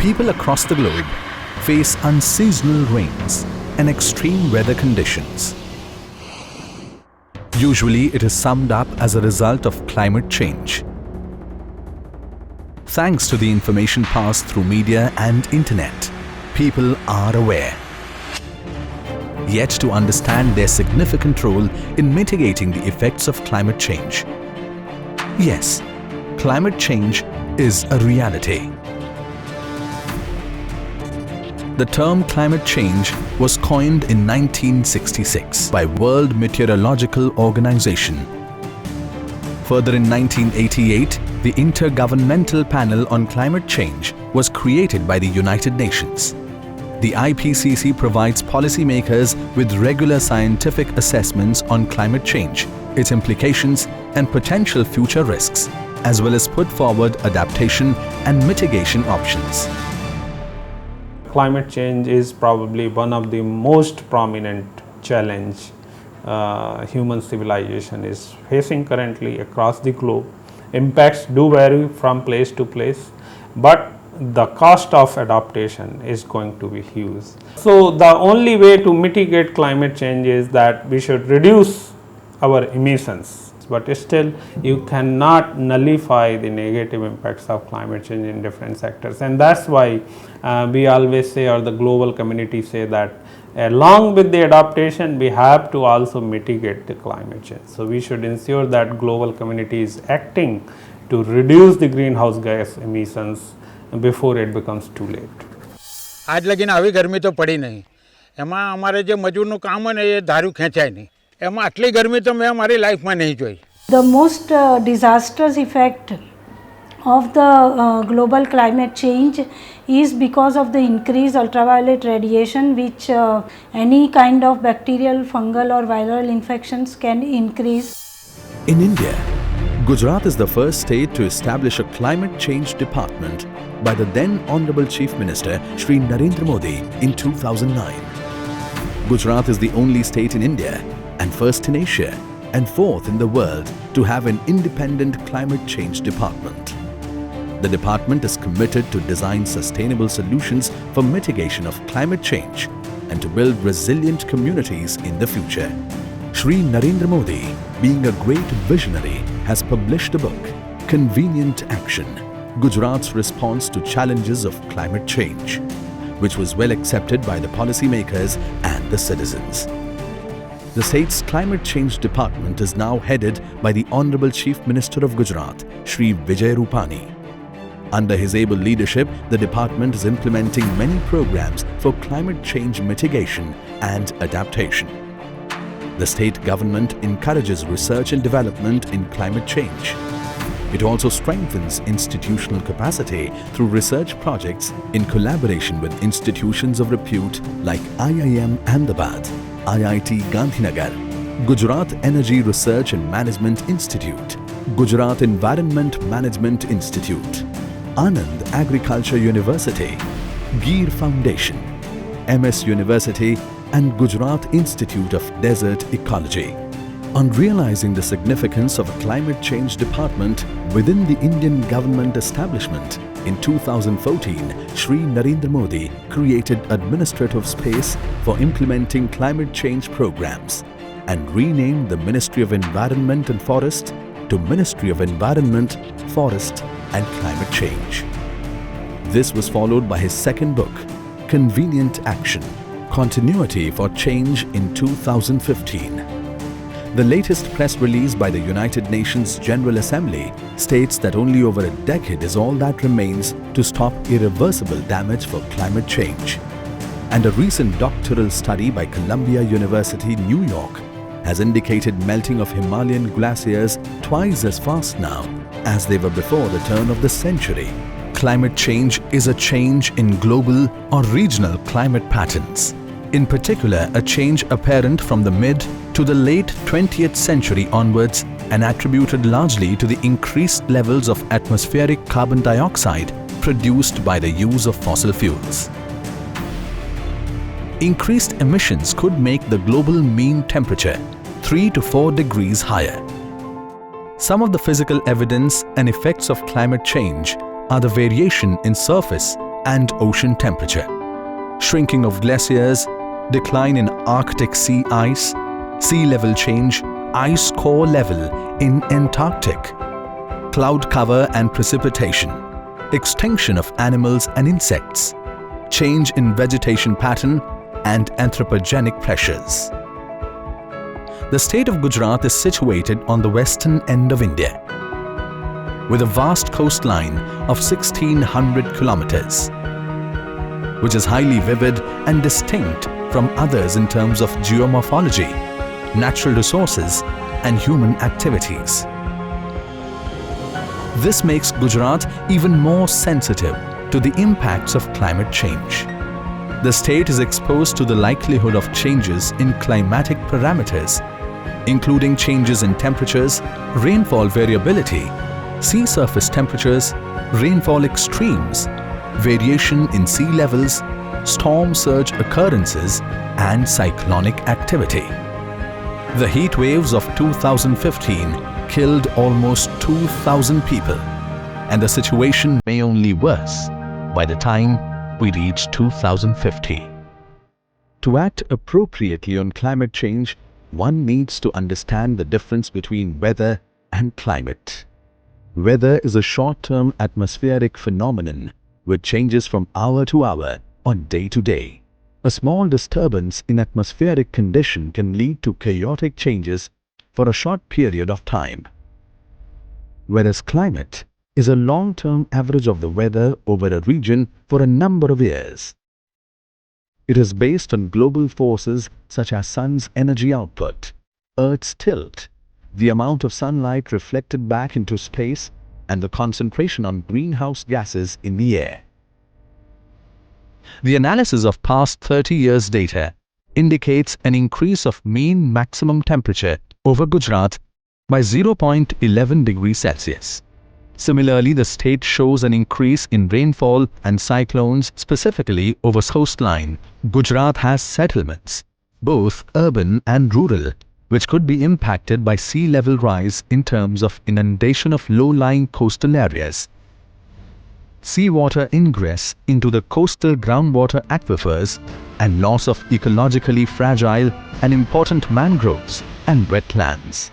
people across the globe face unseasonal rains and extreme weather conditions. Usually, it is summed up as a result of climate change. Thanks to the information passed through media and internet, people are aware. Yet to understand their significant role in mitigating the effects of climate change. Yes, climate change is a reality. The term climate change was coined in 1966 by World Meteorological Organization. Further, in 1988, the Intergovernmental Panel on Climate Change was created by the United Nations. The IPCC provides policymakers with regular scientific assessments on climate change, its implications and potential future risks, as well as put forward adaptation and mitigation options. Climate change is probably one of the most prominent challenge human civilization is facing currently across the globe. Impacts do vary from place to place, but the cost of adaptation is going to be huge. So the only way to mitigate climate change is that we should reduce our emissions, but still you cannot nullify the negative impacts of climate change in different sectors, and that's why we always say, or the global community say, that along with the adaptation we have to also mitigate the climate change. So we should ensure that global community is acting to reduce the greenhouse gas emissions before it becomes too late. आज लगिन આવી ગરમી તો પડી નહીં. એમાં અમારે જે મજૂરનું કામ હોય ને એ ધારું ખેંચાય નહીં. એમાં આટલી ગરમી તો મેં મારી લાઈફમાં નહીં જોઈ. The most disastrous effect of the global climate change is because of the increased ultraviolet radiation, which any kind of bacterial, fungal or viral infections can increase. In India, Gujarat is the first state to establish a climate change department by the then Honorable Chief Minister Shri Narendra Modi in 2009. Gujarat is the only state in India and first in Asia and fourth in the world to have an independent climate change department. The department is committed to design sustainable solutions for mitigation of climate change and to build resilient communities in the future. Shri Narendra Modi, being a great visionary, has published a book, Convenient Action, Gujarat's response to challenges of climate change, which was well accepted by the policymakers and the citizens. The state's climate change department is now headed by the Honorable Chief Minister of Gujarat, Shri Vijay Rupani. Under his able leadership, the department is implementing many programs for climate change mitigation and adaptation. The state government encourages research and development in climate change. It also strengthens institutional capacity through research projects in collaboration with institutions of repute like IIM Ahmedabad, IIT Gandhinagar, Gujarat Energy Research and Management Institute, Gujarat Environment Management Institute, Anand Agriculture University, Gir Foundation, MS University and Gujarat Institute of Desert Ecology. On realizing the significance of a climate change department within the Indian government establishment, in 2014, Shri Narendra Modi created administrative space for implementing climate change programs and renamed the Ministry of Environment and Forest to Ministry of Environment, Forest and Climate Change. This was followed by his second book, Convenient Action, Continuity for Change in 2015. The latest press release by the United Nations General Assembly states that only over a decade is all that remains to stop irreversible damage for climate change. And a recent doctoral study by Columbia University, New York, has indicated melting of Himalayan glaciers twice as fast now as they were before the turn of the century. Climate change is a change in global or regional climate patterns. In particular, a change apparent from the mid to the late 20th century onwards and attributed largely to the increased levels of atmospheric carbon dioxide produced by the use of fossil fuels. Increased emissions could make the global mean temperature 3 to 4 degrees higher. Some of the physical evidence and effects of climate change are the variation in surface and ocean temperature, shrinking of glaciers, decline in Arctic sea ice, sea level change, ice core level in Antarctic, cloud cover and precipitation, extinction of animals and insects, change in vegetation pattern and anthropogenic pressures. The state of Gujarat is situated on the western end of India, with a vast coastline of 1600 kilometers, which is highly vivid and distinct from others in terms of geomorphology, natural resources and human activities. This makes Gujarat even more sensitive to the impacts of climate change. The state is exposed to the likelihood of changes in climatic parameters, including changes in temperatures, rainfall variability, sea surface temperatures, rainfall extremes, variation in sea levels, storm surge occurrences, and cyclonic activity. The heat waves of 2015 killed almost 2,000 people, and the situation may only worse by the time we reach 2050. To act appropriately on climate change, one needs to understand the difference between weather and climate. Weather is a short-term atmospheric phenomenon which changes from hour to hour or day to day. A small disturbance in atmospheric condition can lead to chaotic changes for a short period of time. Whereas climate is a long-term average of the weather over a region for a number of years. It is based on global forces such as sun's energy output, Earth's tilt, the amount of sunlight reflected back into space, and the concentration on greenhouse gases in the air. The analysis of past 30 years' data indicates an increase of mean maximum temperature over Gujarat by 0.11 degrees Celsius. Similarly, the state shows an increase in rainfall and cyclones, specifically over coastline. Gujarat has settlements, both urban and rural, which could be impacted by sea level rise in terms of inundation of low-lying coastal areas, seawater ingress into the coastal groundwater aquifers, and loss of ecologically fragile and important mangroves and wetlands.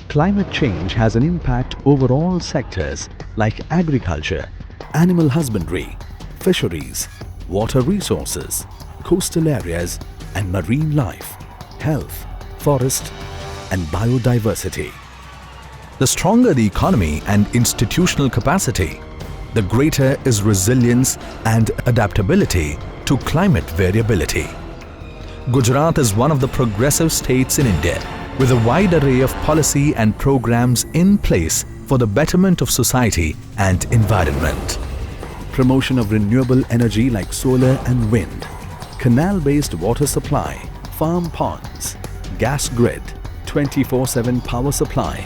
Climate change has an impact over all sectors like agriculture, animal husbandry, fisheries, water resources, coastal areas and marine life, health, forest and biodiversity. The stronger the economy and institutional capacity, the greater is resilience and adaptability to climate variability. Gujarat is one of the progressive states in India, with a wide array of policy and programs in place for the betterment of society and environment. Promotion of renewable energy like solar and wind, canal-based water supply, farm ponds, gas grid, 24/7 power supply,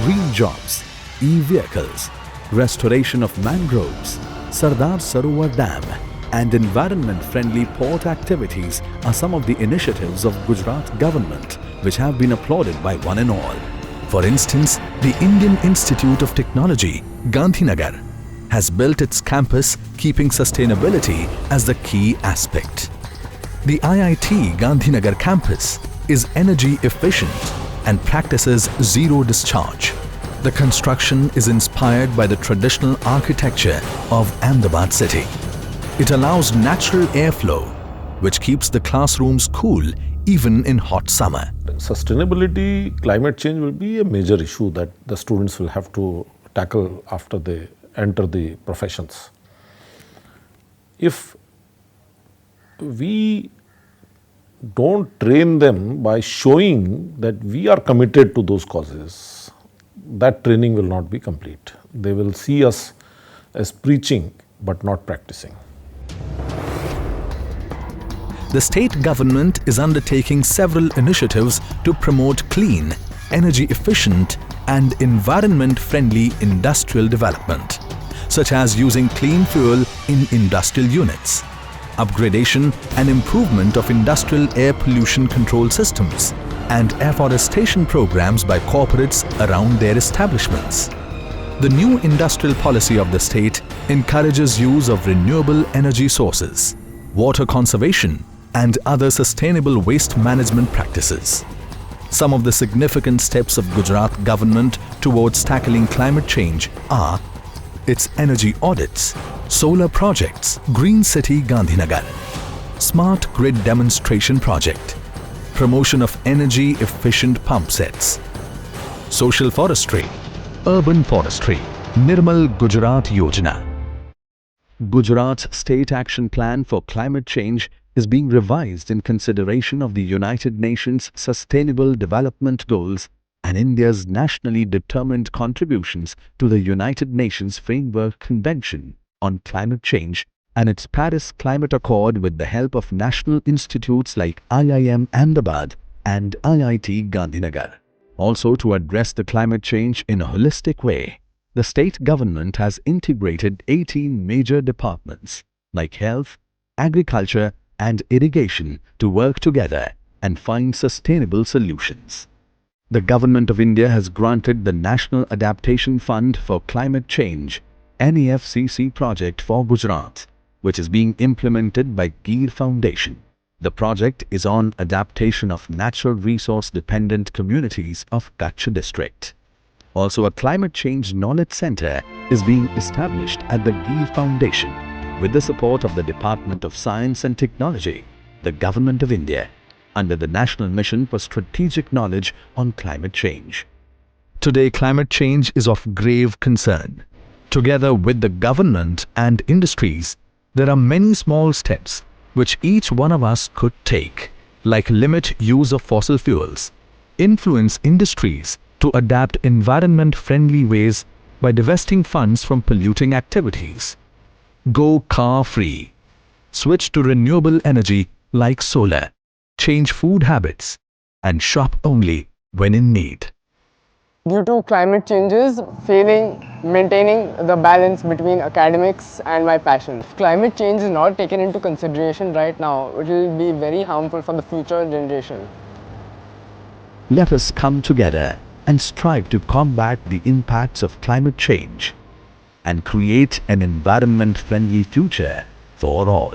green jobs, e-vehicles, restoration of mangroves, Sardar Sarovar Dam, and environment-friendly port activities are some of the initiatives of Gujarat government which have been applauded by one and all. For instance, the Indian Institute of Technology, Gandhinagar, has built its campus keeping sustainability as the key aspect. The IIT Gandhinagar campus is energy efficient and practices zero discharge. The construction is inspired by the traditional architecture of Ahmedabad city. It allows natural airflow, which keeps the classrooms cool even in hot summer. Sustainability, climate change will be a major issue that the students will have to tackle after they enter the professions. If we don't train them by showing that we are committed to those causes, that training will not be complete. They will see us as preaching but not practicing. The state government is undertaking several initiatives to promote clean, energy-efficient and environment-friendly industrial development, such as using clean fuel in industrial units, upgradation and improvement of industrial air pollution control systems, and afforestation programs by corporates around their establishments. The new industrial policy of the state encourages use of renewable energy sources, water conservation, and other sustainable waste management practices. Some of the significant steps of Gujarat government towards tackling climate change are its energy audits, solar projects, Green City Gandhinagar, Smart Grid Demonstration Project, promotion of energy efficient pump sets, social forestry, urban forestry, Nirmal Gujarat Yojana. Gujarat's State Action Plan for Climate Change is being revised in consideration of the United Nations Sustainable Development Goals and India's nationally determined contributions to the United Nations Framework Convention on Climate Change and its Paris Climate Accord with the help of national institutes like IIM Ahmedabad and IIT Gandhinagar. Also, to address the climate change in a holistic way, the state government has integrated 18 major departments like health, agriculture, and irrigation to work together and find sustainable solutions. The Government of India has granted the National Adaptation Fund for Climate Change (NEFCC) project for Gujarat, which is being implemented by Gir Foundation. The project is on adaptation of natural resource dependent communities of Kutch district. Also, a climate change knowledge center is being established at the Gir Foundation with the support of the Department of Science and Technology, the Government of India, under the National Mission for Strategic Knowledge on Climate Change. Today, climate change is of grave concern. Together with the government and industries, there are many small steps which each one of us could take, like limit use of fossil fuels, influence industries to adapt environment-friendly ways by divesting funds from polluting activities, go car-free, switch to renewable energy like solar, change food habits, and shop only when in need. Due to climate changes, maintaining the balance between academics and my passion. If climate change is not taken into consideration right now, it will be very harmful for the future generation. Let us come together and strive to combat the impacts of climate change and create an environment-friendly future for all.